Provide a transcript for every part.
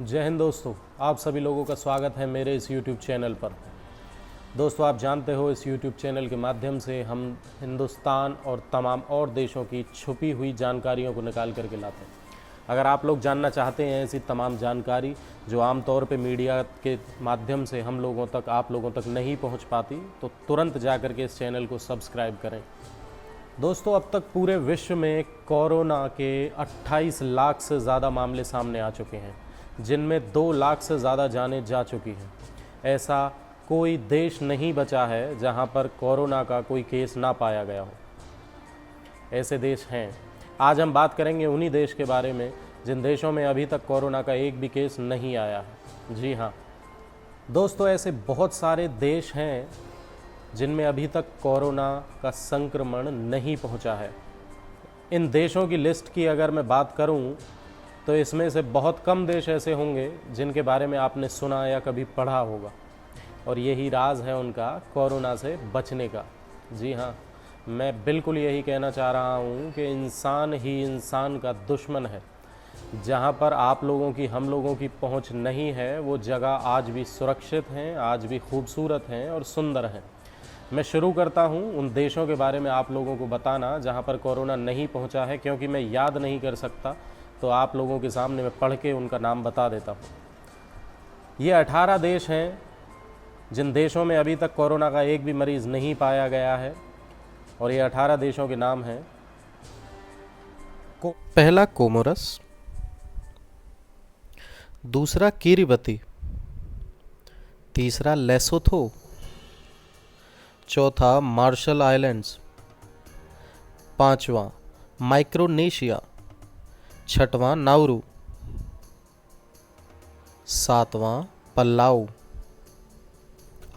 जय हिंद दोस्तों, आप सभी लोगों का स्वागत है मेरे इस YouTube चैनल पर। दोस्तों, आप जानते हो इस YouTube चैनल के माध्यम से हम हिंदुस्तान और तमाम और देशों की छुपी हुई जानकारियों को निकाल करके लाते हैं। अगर आप लोग जानना चाहते हैं ऐसी तमाम जानकारी जो आमतौर पे मीडिया के माध्यम से हम लोगों तक आप लोगों तक नहीं पहुंच पाती, तो तुरंत जा कर के इस चैनल को सब्सक्राइब करें। दोस्तों, अब तक पूरे विश्व में कोरोना के 28 लाख से ज़्यादा मामले सामने आ चुके हैं, जिनमें 2 लाख से ज़्यादा जानें जा चुकी हैं। ऐसा कोई देश नहीं बचा है जहां पर कोरोना का कोई केस ना पाया गया हो। ऐसे देश हैं। आज हम बात करेंगे उन्हीं देश के बारे में जिन देशों में अभी तक कोरोना का एक भी केस नहीं आया है। जी हाँ दोस्तों, ऐसे बहुत सारे देश हैं जिनमें अभी तक कोरोना का संक्रमण नहीं पहुंचा है। इन देशों की लिस्ट की अगर मैं बात करूं तो इसमें से बहुत कम देश ऐसे होंगे जिनके बारे में आपने सुना या कभी पढ़ा होगा, और यही राज है उनका कोरोना से बचने का। जी हाँ, मैं बिल्कुल यही कहना चाह रहा हूँ कि इंसान ही इंसान का दुश्मन है। जहाँ पर आप लोगों की हम लोगों की पहुँच नहीं है, वो जगह आज भी सुरक्षित हैं, आज भी खूबसूरत हैं और सुंदर हैं। मैं शुरू करता हूँ उन देशों के बारे में आप लोगों को बताना जहाँ पर कोरोना नहीं पहुँचा है, क्योंकि मैं याद नहीं कर सकता, तो आप लोगों के सामने मैं पढ़ के उनका नाम बता देता हूँ। ये 18 देश हैं जिन देशों में अभी तक कोरोना का एक भी मरीज़ नहीं पाया गया है, और ये 18 देशों के नाम हैं। पहला कोमोरस, दूसरा किरिबती, तीसरा लेसोथो, चौथा मार्शल आइलैंड्स, पांचवा माइक्रोनेशिया, छठवां नाउरू, सातवां पल्लाऊ,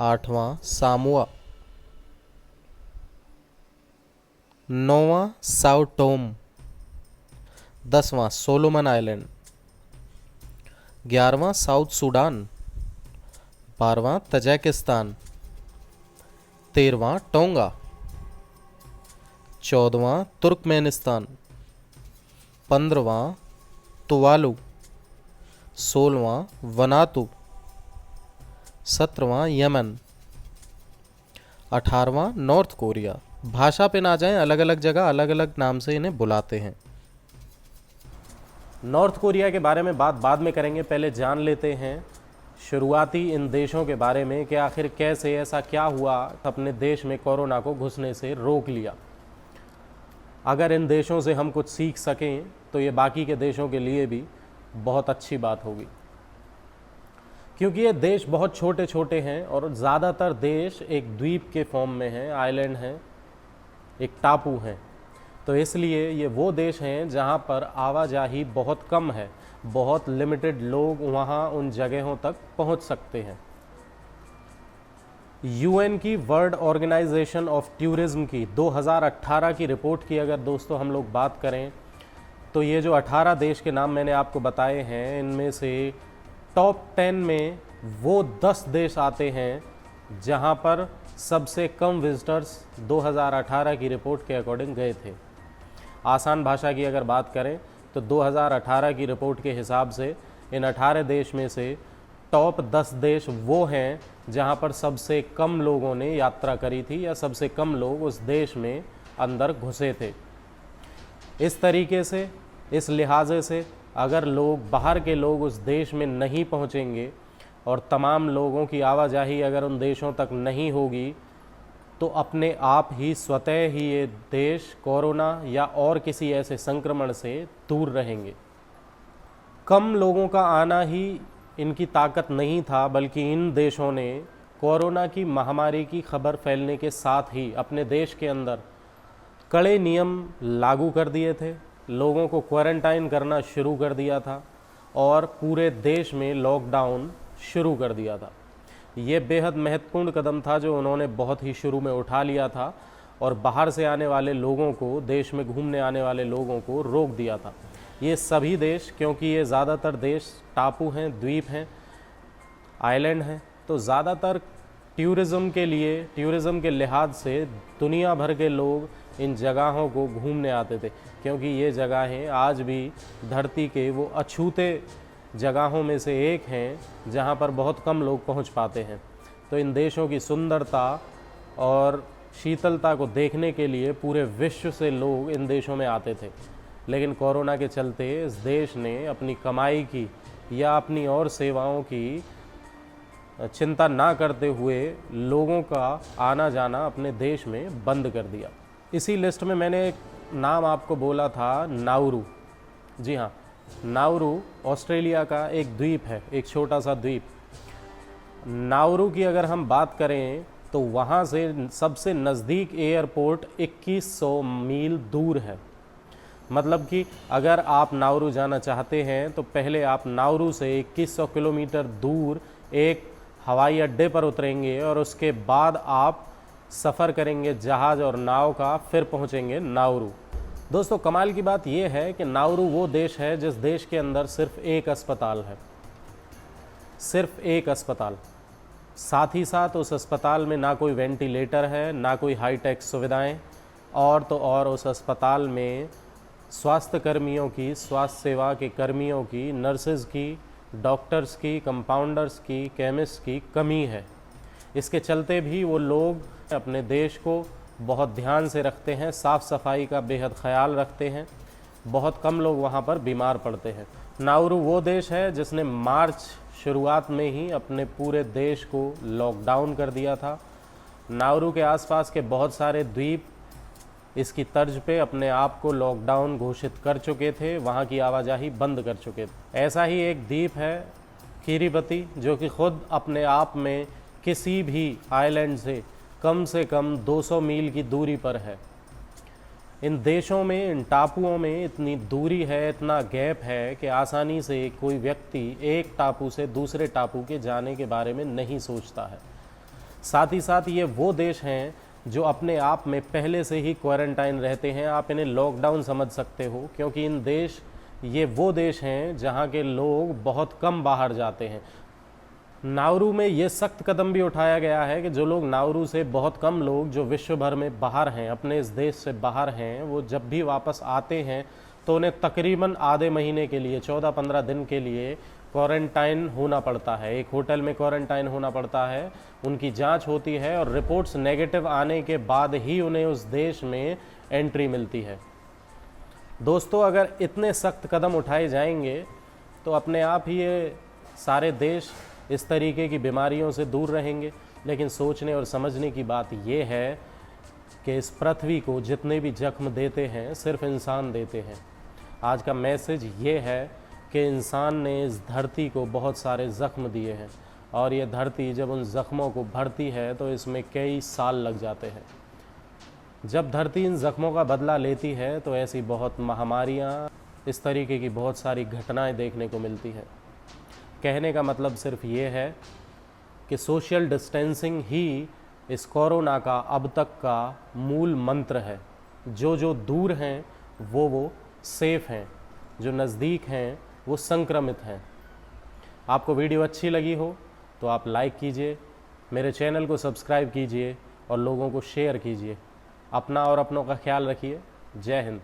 आठवां सामुआ, नौवां साओ टोम, 10वां सोलोमन आइलैंड, 11वां साउथ सूडान, 12वां तजाकिस्तान, 13वां टोंगा, 14वां तुर्कमेनिस्तान, 15वां तुवालू, 16वां वनातू, 17वां यमन, 18वां नॉर्थ कोरिया। भाषा पे ना जाएं, अलग अलग जगह अलग अलग नाम से इन्हें बुलाते हैं। नॉर्थ कोरिया के बारे में बात बाद में करेंगे, पहले जान लेते हैं शुरुआती इन देशों के बारे में कि आखिर कैसे ऐसा क्या हुआ अपने देश में कोरोना को घुसने से रोक लिया। अगर इन देशों से हम कुछ सीख सकें तो ये बाकी के देशों के लिए भी बहुत अच्छी बात होगी, क्योंकि ये देश बहुत छोटे छोटे हैं और ज़्यादातर देश एक द्वीप के फॉर्म में हैं, आइलैंड हैं, एक टापू हैं। तो इसलिए ये वो देश हैं जहाँ पर आवाजाही बहुत कम है, बहुत लिमिटेड लोग वहाँ उन जगहों तक पहुँच सकते हैं। यूएन की वर्ल्ड ऑर्गेनाइजेशन ऑफ टूरिज्म की 2018 की रिपोर्ट की अगर दोस्तों हम लोग बात करें, तो ये जो 18 देश के नाम मैंने आपको बताए हैं, इनमें से टॉप 10 में वो 10 देश आते हैं जहाँ पर सबसे कम विजिटर्स 2018 की रिपोर्ट के अकॉर्डिंग गए थे। आसान भाषा की अगर बात करें तो 2018 की रिपोर्ट के हिसाब से इन 18 देश में से टॉप 10 देश वो हैं जहां पर सबसे कम लोगों ने यात्रा करी थी या सबसे कम लोग उस देश में अंदर घुसे थे। इस तरीके से, इस लिहाजे से अगर लोग बाहर के लोग उस देश में नहीं पहुंचेंगे और तमाम लोगों की आवाजाही अगर उन देशों तक नहीं होगी, तो अपने आप ही स्वतः ही ये देश कोरोना या और किसी ऐसे संक्रमण से दूर रहेंगे। कम लोगों का आना ही इनकी ताकत नहीं था, बल्कि इन देशों ने कोरोना की महामारी की खबर फैलने के साथ ही अपने देश के अंदर कड़े नियम लागू कर दिए थे, लोगों को क्वारंटाइन करना शुरू कर दिया था और पूरे देश में लॉकडाउन शुरू कर दिया था। ये बेहद महत्वपूर्ण कदम था जो उन्होंने बहुत ही शुरू में उठा लिया था और बाहर से आने वाले लोगों को, देश में घूमने आने वाले लोगों को रोक दिया था। ये सभी देश, क्योंकि ये ज़्यादातर देश टापू हैं, द्वीप हैं, आइलैंड हैं, तो ज़्यादातर टूरिज़्म के लिए, टूरिज़्म के लिहाज से दुनिया भर के लोग इन जगहों को घूमने आते थे, क्योंकि ये जगहें आज भी धरती के वो अछूते जगहों में से एक हैं जहां पर बहुत कम लोग पहुंच पाते हैं। तो इन देशों की सुंदरता और शीतलता को देखने के लिए पूरे विश्व से लोग इन देशों में आते थे, लेकिन कोरोना के चलते इस देश ने अपनी कमाई की या अपनी और सेवाओं की चिंता ना करते हुए लोगों का आना जाना अपने देश में बंद कर दिया। इसी लिस्ट में मैंने एक नाम आपको बोला था, नाउरू। जी हाँ, नाउरू ऑस्ट्रेलिया का एक द्वीप है, एक छोटा सा द्वीप। नाउरू की अगर हम बात करें तो वहाँ से सबसे नज़दीक एयरपोर्ट 2100 मील दूर है। मतलब कि अगर आप नाउरू जाना चाहते हैं तो पहले आप नाउरू से 2100 किलोमीटर दूर एक हवाई अड्डे पर उतरेंगे और उसके बाद आप सफ़र करेंगे जहाज़ और नाव का, फिर पहुँचेंगे नाउरू। दोस्तों, कमाल की बात यह है कि नाउरू वो देश है जिस देश के अंदर सिर्फ एक अस्पताल है, सिर्फ एक अस्पताल। साथ ही साथ उस अस्पताल में ना कोई वेंटिलेटर है, ना कोई हाईटेक सुविधाएं, और तो और उस अस्पताल में स्वास्थ्य कर्मियों की, स्वास्थ्य सेवा के कर्मियों की, नर्सेज़ की, डॉक्टर्स की, कंपाउंडर्स की, केमिस्ट की कमी है। इसके चलते भी वो लोग अपने देश को बहुत ध्यान से रखते हैं, साफ़ सफाई का बेहद ख्याल रखते हैं। बहुत कम लोग वहाँ पर बीमार पड़ते हैं। नाउरू वो देश है जिसने मार्च शुरुआत में ही अपने पूरे देश को लॉकडाउन कर दिया था। नाउरू के आसपास के बहुत सारे द्वीप इसकी तर्ज पे अपने आप को लॉकडाउन घोषित कर चुके थे, वहाँ की आवाजाही बंद कर चुके थे। ऐसा ही एक द्वीप है किरिबती, जो कि ख़ुद अपने आप में किसी भी आइलैंड से कम 200 मील की दूरी पर है। इन देशों में, इन टापुओं में इतनी दूरी है, इतना गैप है कि आसानी से कोई व्यक्ति एक टापू से दूसरे टापू के जाने के बारे में नहीं सोचता है। साथ ही साथ ये वो देश हैं जो अपने आप में पहले से ही क्वारंटाइन रहते हैं। आप इन्हें लॉकडाउन समझ सकते हो, क्योंकि ये वो देश हैं जहाँ के लोग बहुत कम बाहर जाते हैं। नाउरू में ये सख्त कदम भी उठाया गया है कि जो लोग नाउरू से, बहुत कम लोग जो विश्व भर में बाहर हैं, अपने इस देश से बाहर हैं, वो जब भी वापस आते हैं तो उन्हें तकरीबन आधे महीने के लिए, 14-15 दिन के लिए क्वारंटाइन होना पड़ता है। एक होटल में क्वारंटाइन होना पड़ता है, उनकी जांच होती है और रिपोर्ट्स नेगेटिव आने के बाद ही उन्हें उस देश में एंट्री मिलती है। दोस्तों, अगर इतने सख्त कदम उठाए जाएंगे तो अपने आप ही ये सारे देश इस तरीके की बीमारियों से दूर रहेंगे। लेकिन सोचने और समझने की बात ये है कि इस पृथ्वी को जितने भी जख्म देते हैं सिर्फ इंसान देते हैं। आज का मैसेज ये है कि इंसान ने इस धरती को बहुत सारे ज़ख्म दिए हैं, और ये धरती जब उन ज़ख्मों को भरती है तो इसमें कई साल लग जाते हैं। जब धरती इन ज़ख्मों का बदला लेती है तो ऐसी बहुत महामारियाँ, इस तरीके की बहुत सारी घटनाएं देखने को मिलती हैं। कहने का मतलब सिर्फ ये है कि सोशल डिस्टेंसिंग ही इस कोरोना का अब तक का मूल मंत्र है। जो दूर हैं वो सेफ़ हैं, जो नज़दीक हैं वो संक्रमित हैं। आपको वीडियो अच्छी लगी हो तो आप लाइक कीजिए, मेरे चैनल को सब्सक्राइब कीजिए और लोगों को शेयर कीजिए। अपना और अपनों का ख्याल रखिए। जय हिंद।